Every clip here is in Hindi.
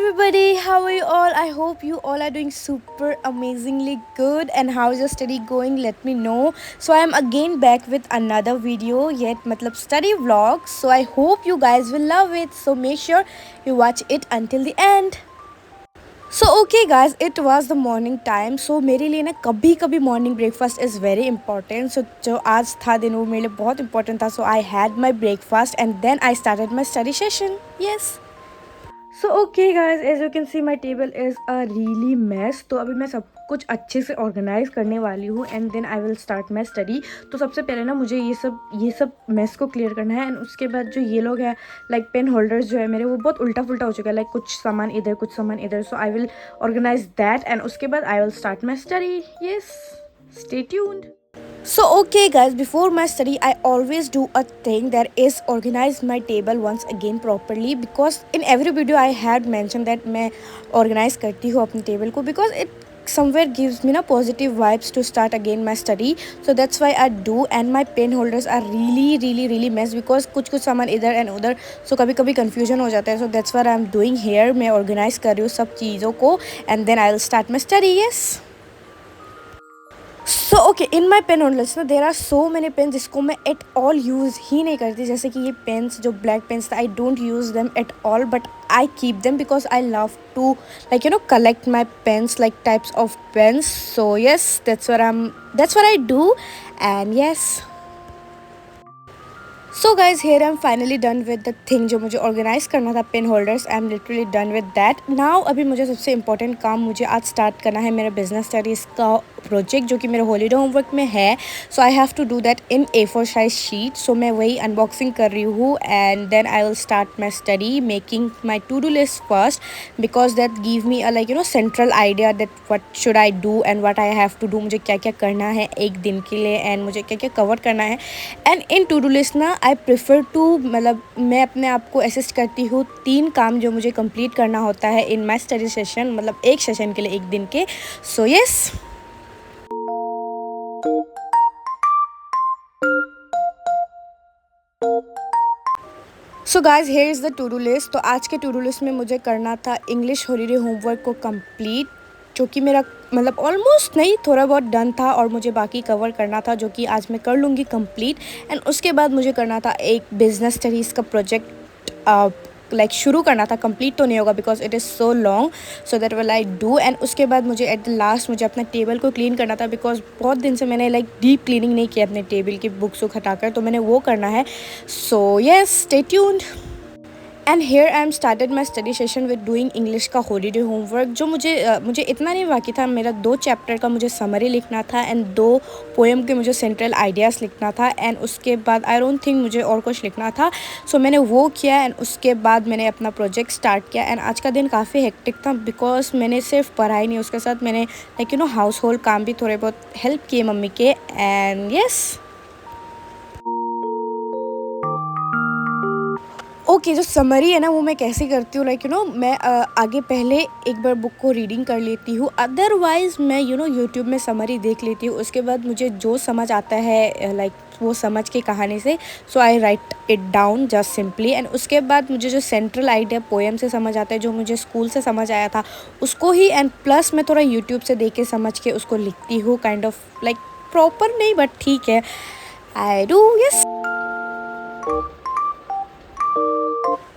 everybody, how are you all? I hope you all are doing super amazingly good. And how is your study going? Let me know. So I am again back with another video, yet matlab study vlog. So I hope you guys will love it. So make sure you watch it until the end. So okay guys, it was the morning time. So मेरे लिए ना कभी कभी morning breakfast is very important. So जो आज था दिन वो मेरे लिए बहुत इंपॉर्टेंट था. So I had my breakfast and then I started my study session. Yes. So okay guys, as you can see my table is a really mess. तो अभी मैं सब कुछ अच्छे से ऑर्गेनाइज करने वाली हूँ and then I will start my study. तो सबसे पहले ना मुझे ये सब मेस को क्लियर करना है. एंड उसके बाद जो ये लोग हैं लाइक पेन होल्डर्स जो है मेरे, वो बहुत उल्टा पुल्टा हो चुका है. लाइक कुछ सामान इधर कुछ सामान इधर. So I will organize that and उसके बाद I will start my study. Yes, stay tuned. So okay guys, before my study I always do a thing, that is organize my table once again properly, because in every video I had mentioned that मैं organize करती हूँ अपने table को, because it somewhere gives me na positive vibes to start again my study. So that's why I do. And my pen holders are really mess, because कुछ सामान इधर and उधर, so कभी कभी confusion हो जाता है. So that's what I'm doing here. मैं organize कर रही हूँ सब चीज़ों को and then I will start my study. Yes. So okay, in my pen holders ना there are so many pen जिसको मैं एट ऑल यूज़ ही नहीं करती. जैसे कि ये पेन्स जो ब्लैक पेन्स था, I don't use them at all, but I keep them because I love to like collect my pens, like types of pens. So yes, that's what I do. And yes, so guys here I am finally done with the thing जो मुझे ऑर्गेनाइज करना था, pen holders. I am literally done with that. Now अभी मुझे सबसे इंपॉर्टेंट काम मुझे आज स्टार्ट करना है, मेरा बिजनेस स्टडीज़ का प्रोजेक्ट जो कि मेरे हॉलीडे होमवर्क में है. So I have to do that in A4 size sheet. So मैं वही अनबॉक्सिंग कर रही हूँ and then I will start my study making my to do list first, because that give me a like central idea that what should I do and what I have to do. मुझे क्या क्या करना है एक दिन के लिए एंड मुझे क्या क्या कवर करना है. And in to do list ना आई प्रेफर टू, मतलब मैं अपने आप को असिस्ट करती हूँ 3 काम जो मुझे कंप्लीट करना होता है इन माई स्टडी सेशन, मतलब एक सेशन के लिए एक दिन के. So yes. So guys here is the two do list. तो आज के टू डू लिस्ट में मुझे करना था इंग्लिश हॉलीडे होमवर्क को कंप्लीट, जो कि मेरा मतलब ऑलमोस्ट नहीं, थोड़ा बहुत डन था और मुझे बाकी कवर करना था, जो कि आज मैं कर लूँगी कंप्लीट. एंड उसके बाद मुझे करना था एक बिजनेस स्टडीज़ का प्रोजेक्ट लाइक शुरू करना था. कंप्लीट तो नहीं होगा because it is so long. So that will I do. And उसके बाद मुझे एट द लास्ट मुझे अपना टेबल को क्लीन करना था, बिकॉज बहुत दिन से मैंने लाइक डीप क्लीनिंग नहीं किया अपने टेबल की बुक्स को हटाकर, तो मैंने वो करना है. So yes, stay tuned. And hair I M started my study session with doing English का हॉलीडे होमवर्क. जो मुझे इतना नहीं बाकी था, मेरा 2 चैप्टर का मुझे समरी लिखना था एंड 2 पोएम के मुझे सेंट्रल आइडियाज़ लिखना था. एंड उसके बाद आई डोंट थिंक मुझे और कुछ लिखना था. सो मैंने वो किया एंड उसके बाद मैंने अपना प्रोजेक्ट स्टार्ट किया. एंड आज का दिन काफ़ी हेक्टिक था, बिकॉज मैंने सिर्फ पढ़ाई नहीं, उसके साथ मैंने लाइक हाउस होल्ड काम भी थोड़े बहुत हेल्प किए मम्मी के. And yes. ओके, जो समरी है ना वो मैं कैसे करती हूँ, लाइक मैं आगे पहले एक बार बुक को रीडिंग कर लेती हूँ, अदरवाइज़ मैं यूट्यूब में समरी देख लेती हूँ. उसके बाद मुझे जो समझ आता है लाइक वो समझ के कहानी से, so I write it down just simply. And उसके बाद मुझे जो सेंट्रल आइडिया पोएम से समझ आता है, जो मुझे स्कूल से समझ आया था उसको ही, एंड प्लस मैं थोड़ा यूट्यूब से देख के समझ के उसको लिखती हूँ. काइंड ऑफ लाइक प्रॉपर नहीं बट ठीक है, आई डू. यस.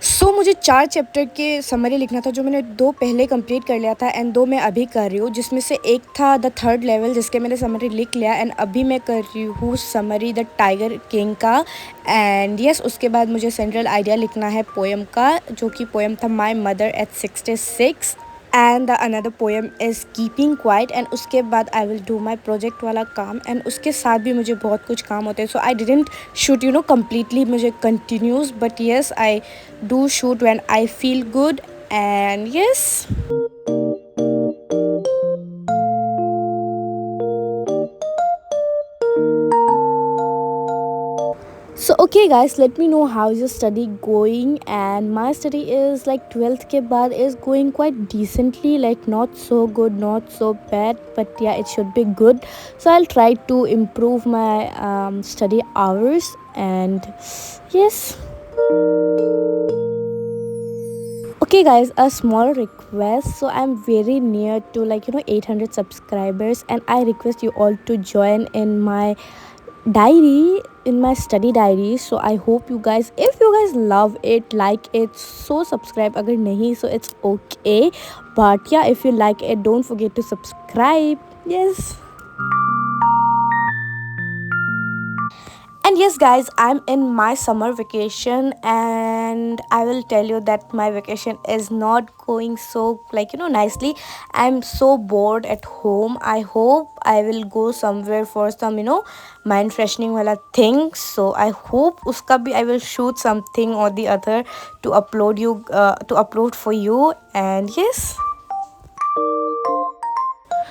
सो मुझे 4 चैप्टर के समरी लिखना था, जो मैंने 2 पहले कंप्लीट कर लिया था एंड 2 मैं अभी कर रही हूँ, जिसमें से एक था द 3rd लेवल जिसके मैंने समरी लिख लिया. एंड अभी मैं कर रही हूँ समरी द टाइगर किंग का. एंड यस, उसके बाद मुझे सेंट्रल आइडिया लिखना है पोएम का, जो कि पोएम था my mother eight 66. And the another poem is keeping quiet. And उसके बाद I will do my project वाला काम. एंड उसके साथ भी मुझे बहुत कुछ काम होते हैं. सो आई डिडेंट शूट कम्प्लीटली मुझे continuous, but yes I do shoot when I feel good. And yes. So okay guys, let me know how is your study going. And my study is like 12th के बाद is going quite decently, like not so good, not so bad, but yeah, it should be good. So I'll try to improve my study hours. And yes. Okay guys, a small request. So I'm very near to 800 subscribers, and I request you all to join in my diary, in my study diary. So I hope you guys, if you guys love it, like it, so subscribe. Agar nahi, so it's okay, but yeah, if you like it, don't forget to subscribe. Yes. And yes, guys, I'm in my summer vacation, and I will tell you that my vacation is not going so nicely. I'm so bored at home. I hope I will go somewhere for some mind freshening wala thing. So I hope uska bhi I will shoot something or the other to upload for you. And yes.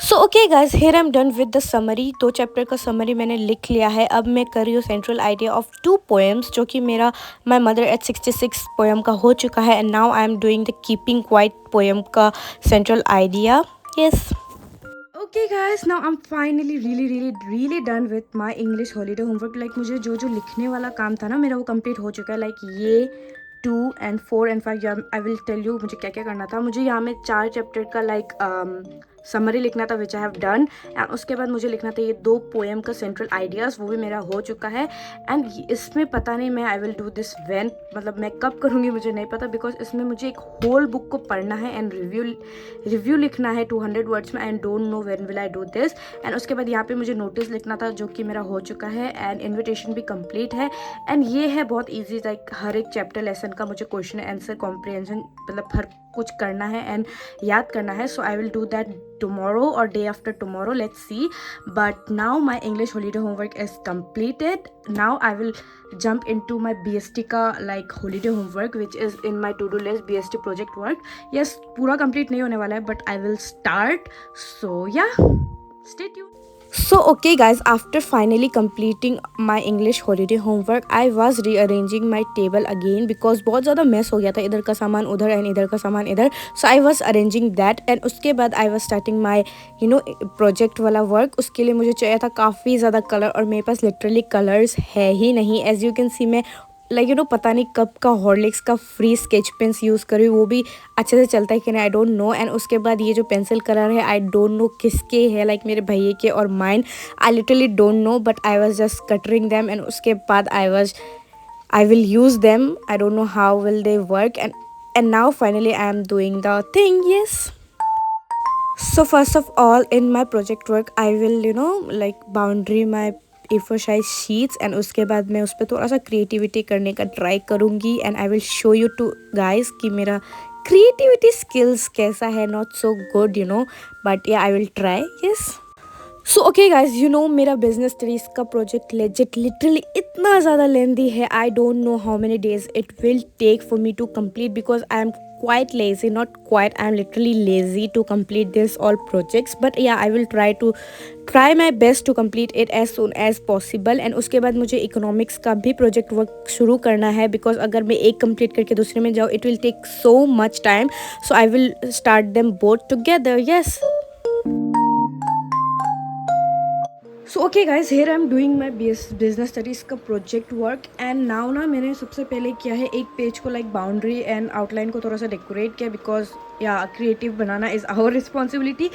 So okay guys, here I am done with the summary. 2 chapter का समरी मैंने लिख लिया है। अब मैं कर रही हूँ सेंट्रल आइडिया ऑफ 2 पोएम्स, जो कि मेरा माई मदर एट 66 पोएम का हो चुका है। And now I am doing the keeping quiet poem का central idea. Yes. Okay guys, now I'm finally really done with my English holiday homework. मुझे जो जो लिखने वाला काम था ना मेरा, वो कंप्लीट हो चुका है। ये 2 and 4 and 5 I will tell you मुझे क्या क्या करना था। मुझे यहाँ में 4 चैप्टर का समरी लिखना था, विच आई हैव डन। एंड उसके बाद मुझे लिखना था ये 2 पोएम का सेंट्रल आइडियाज़, वो भी मेरा हो चुका है। एंड इसमें पता नहीं मैं आई विल डू दिस व्हेन, मतलब मैं कब करूँगी मुझे नहीं पता, बिकॉज इसमें मुझे एक होल बुक को पढ़ना है एंड रिव्यू लिखना है 200 वर्ड्स में। आई don't know when will I do this. And उसके बाद यहाँ पे मुझे नोटिस लिखना था, जो कि मेरा हो चुका है। एंड इन्विटेशन भी कंप्लीट है। एंड ये है बहुत ईजी, लाइक हर एक चैप्टर लेसन का मुझे क्वेश्चन आंसर कॉम्प्रिहेंशन मतलब हर कुछ करना है एंड याद करना है। So I will do that tomorrow or day after tomorrow, let's see. But now my English holiday homework is completed. Now I will jump into my BST का holiday homework, which is in my to do list, BST project work. Yes, पूरा complete नहीं होने वाला है, but I will start. So yeah, stay tuned. So okay guys, after finally completing my English holiday homework, I was rearranging my table again because बहुत ज़्यादा mess हो गया था, इधर का सामान उधर and इधर का सामान इधर. So I was arranging that, and उसके बाद I was starting my project वाला work. उसके लिए मुझे चाहिए था काफ़ी ज़्यादा कलर, और मेरे पास literally colors है ही नहीं। As you can see, मैं पता नहीं कब का हॉर्लिक्स का फ्री स्केच पेन्स यूज़ कर रही हूँ, वो भी अच्छे से चलता है कि नहीं आई डोंट नो। एंड उसके बाद ये जो पेंसिल कलर है, आई डोंट नो किसके है, मेरे भैया के और mine, I literally don't know, but I was just cutting them. And उसके बाद I will use them, I don't know how will they work. And now finally I am doing the thing. Yes. So first of all, in my project work, I will boundary my A4 size sheets, and उसके बाद मैं उस पर थोड़ा सा creativity करने का try करूँगी, and I will show you to guys कि मेरा creativity skills कैसा है, not so good, but yeah, I will try. Yes. So okay guys, मेरा बिजनेस स्टडीज़ का प्रोजेक्ट लिटरली इतना ज़्यादा लेंदी है। I don't know how many days it will take for me to complete, because I am quite lazy, not quite, I'm literally lazy to complete this all projects, but yeah, I will try my best to complete it as soon as possible. And उसके बाद मुझे इकोनॉमिक्स का भी प्रोजेक्ट वर्क शुरू करना है, बिकॉज अगर मैं एक कंप्लीट करके दूसरे में जाऊँ, it will take so much time, so I will start them both together. Yes. So okay guys, here I am doing my business studies का प्रोजेक्ट वर्क। एंड नाउ ना मैंने सबसे पहले किया है, एक पेज को बाउंड्री एंड आउटलाइन को थोड़ा सा डेकोरेट किया, बिकॉज या क्रिएटिव बनाना is our responsibility,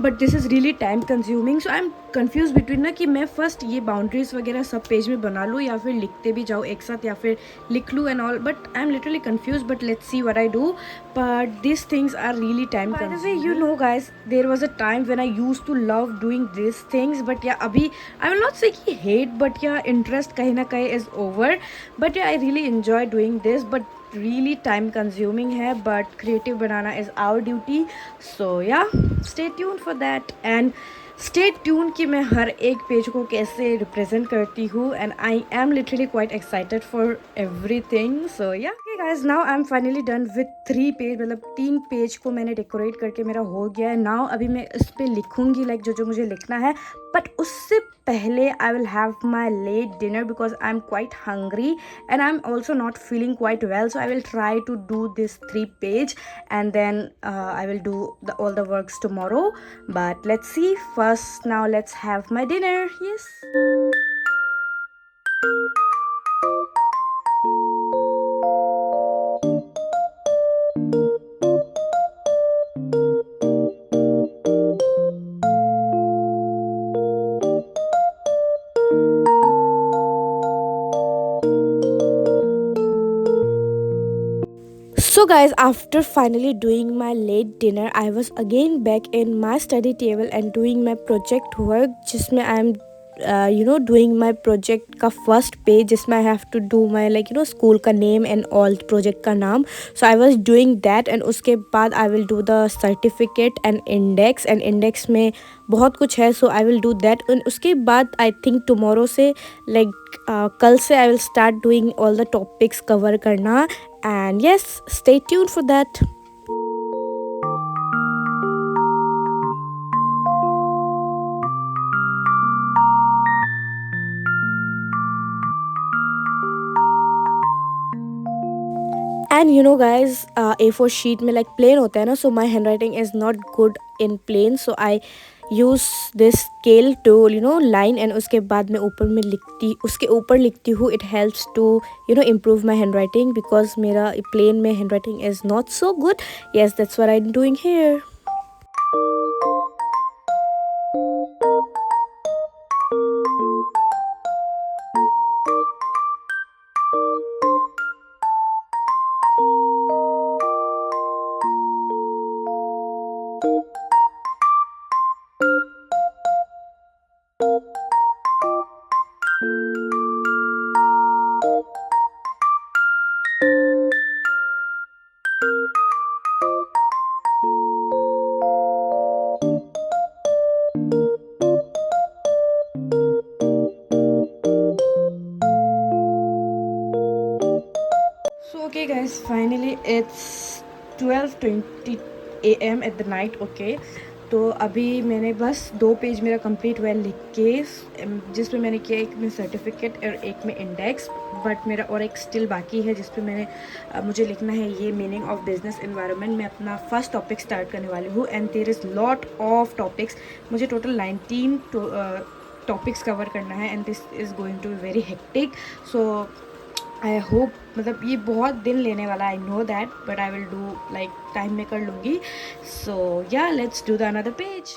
but this is really time consuming. So I am confuse between ना कि मैं फर्स्ट ये बाउंड्रीज वगैरह सब पेज में बना लूँ, या फिर लिखते भी जाऊँ एक साथ, या फिर लिख लूँ and all, but I am literally confuse, but let's see what I do. But these things are really time consuming. By the way, guys, there was a time when I used to love doing these things, but yeah, abhi I will not say ki hate, but yeah, interest kahin na kahin is over. But yeah, I really enjoy doing this, but really time consuming hai, but creative banana is our duty. So yeah, stay tuned for that, and stay tune कि मैं हर एक पेज को कैसे रिप्रेजेंट करती हूँ, and I am literally quite excited for everything. So yeah guys, now I am finally done with 3 page, मतलब 3 पेज को मैंने डेकोरेट करके मेरा हो गया है। नाउ अभी मैं इस पर लिखूँगी जो जो मुझे लिखना है, बट उससे पहले I will have my late dinner, because I am quite hungry and I am also not feeling quite well. So I will try to do this 3 page, and then I will do all the works tomorrow, but let's see. First, now let's have my dinner. Yes. So guys, after finally doing my late dinner, I was again back in my study table and doing my project work जिसमें I am doing my project का first page जिसमें I have to do my school का name and all project का नाम. So I was doing that and उसके बाद I will do the certificate and index में बहुत कुछ है, so I will do that. and उसके बाद I think tomorrow से कल से I will start doing all the topics cover करना. And yes, stay tuned for that. And guys, A4 sheet में plain होता है ना, so my handwriting is not good in plain, so I use this scale to line and उसके बाद मैं उसके ऊपर लिखती हूँ. It helps to improve my handwriting because मेरा plain में handwriting is not so good. Yes, that's what I'm doing here. So okay guys, finally it's 12:20 AM at the night. Okay, तो अभी मैंने बस 2 पेज मेरा कंप्लीट हुआ लिख के, जिसमें मैंने किया एक में सर्टिफिकेट और एक में इंडेक्स, बट मेरा और एक स्टिल बाकी है जिस पे मुझे लिखना है ये मीनिंग ऑफ बिजनेस एनवायरनमेंट. मैं अपना फर्स्ट टॉपिक स्टार्ट करने वाली हूँ and there is lot of topics. मुझे टोटल 19 टॉपिक्स कवर करना है and this is going to be very hectic. So I hope मतलब ये बहुत दिन लेने वाला, I know that, but I will do time में कर लूँगी. So yeah let's do the another page.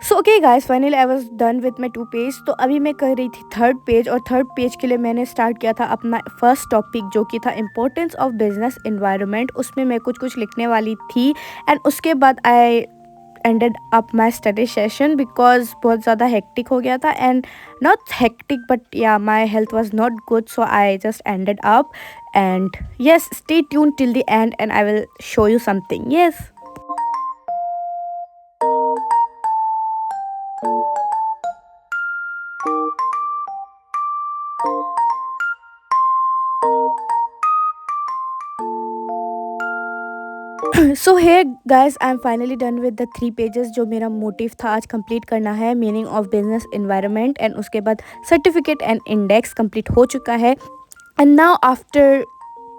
So okay guys, finally I was done with my 2 page. तो अभी मैं कर रही थी 3rd पेज, और 3rd पेज के लिए मैंने स्टार्ट किया था अपना फर्स्ट टॉपिक जो कि था इम्पोर्टेंस ऑफ बिजनेस एनवायरनमेंट. उसमें मैं कुछ लिखने वाली थी एंड उसके बाद आई ended up my study session because बहुत ज़्यादा hectic हो गया था, and not hectic but yeah, my health was not good, so I just ended up. And yes, stay tuned till the end and I will show you something. Yes. So here guys, I am finally done with the 3 pages जो मेरा मोटिव था आज कंप्लीट करना है, meaning of business environment, and उसके बाद सर्टिफिकेट एंड इंडेक्स कंप्लीट हो चुका है. And now after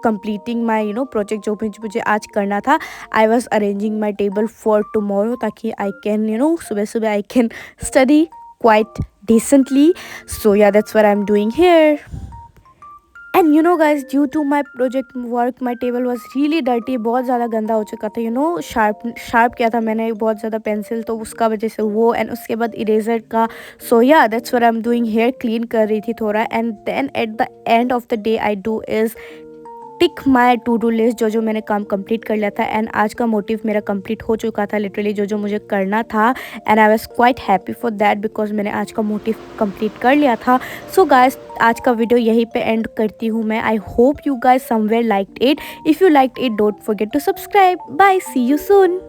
completing my project जो मुझे आज करना था, I was arranging my table for tomorrow ताकि आई कैन सुबह सुबह I can study quite decently. So yeah that's what I am doing here. And guys, due to my project work my table was really dirty. बहुत ज़्यादा गंदा हो चुका था. शार्प किया था मैंने बहुत ज़्यादा पेंसिल, तो उसका वजह से वो, एंड उसके बाद इरेजर का. So yeah that's what I am doing here. Clean कर रही थी थोड़ा, and then at the end of the day I do is tick my to do list जो मैंने काम कंप्लीट कर लिया था. एंड आज का मोटिव मेरा कंप्लीट हो चुका था लिटरली, जो मुझे करना था, and I was quite happy for that because मैंने आज का मोटिव कंप्लीट कर लिया था. सो गाइस, आज का वीडियो यहीं पे एंड करती हूँ मैं. I hope you guys somewhere liked it. If you liked it, don't forget to subscribe. Bye, see you soon.